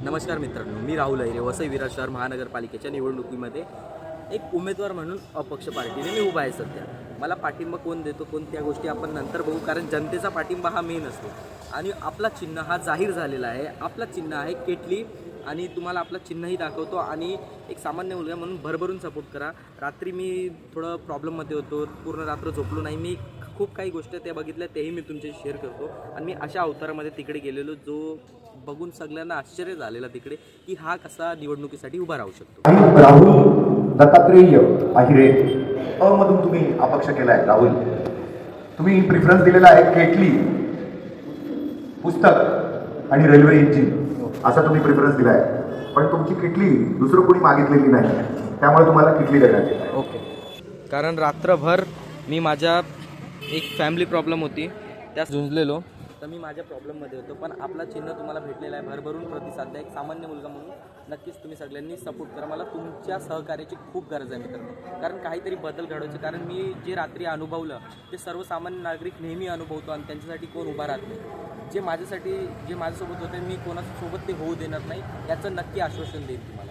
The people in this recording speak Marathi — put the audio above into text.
नमस्कार मित्रांनो, मी राहुल अहिरे. वसई विरार शहर महानगरपालिकेच्या निवडणुकीमध्ये एक उमेदवार म्हणून अपक्ष पार्टीने मी उभा आहे सध्या. मला पाठिंबा कोण देतो, कोणत्या गोष्टी आपण नंतर बघू, कारण जनतेचा पाठिंबा हा मेन असतो. आणि आपला चिन्ह हा जाहीर झालेला आहे. आपला चिन्ह आहे केटली आणि तुम्हाला आपलं चिन्हही दाखवतो. आणि एक सामान्य मुलगा म्हणून भरभरून सपोर्ट करा. रात्री मी थोडं प्रॉब्लेममध्ये होतो, पूर्ण रात्र झोपलो नाही. मी खूप काही गोष्टी त्या बघितल्या, तेही मी तुमच्याशी शेअर करतो. आणि मी अशा अवतारामध्ये तिकडे गेलेलो जो बघून सगळ्यांना आश्चर्य झालेलं तिकडे, की हा कसा निवडणुकीसाठी उभा राहू शकतो. राहुल दत्तात्रेय अहिरे अ मधून तुम्ही अपक्ष केलाय. राहुल, तुम्ही प्रिफरन्स दिलेला आहे केटली, पुस्तक आणि रेल्वे इंजिन असा तुम्ही प्रिफरन्स दिला आहे. पण तुमची किटली दुसरं कोणी मागितलेली नाही, त्यामुळे तुम्हाला किटली देण्यात येत आहे. ओके. कारण रात्रभर मी माझ्या एक फॅमिली प्रॉब्लेम होती त्या झुंजलेलो, तर मी माझ्या प्रॉब्लेममध्ये होतो. पण आपला चिन्ह तुम्हाला भेटलेला आहे, भरभरून प्रतिसाद द्या. एक सामान्य मुलगा म्हणून नक्कीच तुम्ही सगळ्यांनी सपोर्ट करा. मला तुमच्या सहकार्याची खूप गरज आहे मित्रांनो, कारण काहीतरी बदल घडवायचे. कारण मी जे रात्री अनुभवलं ते सर्वसामान्य नागरिक नेहमी अनुभवतो आणि त्यांच्यासाठी कोण उभा राहत नाही. जे माझ्यासोबत होते, मी कोणासोबत ते होऊ देणार नाही, याचं नक्की आश्वासन देईन तुम्हाला.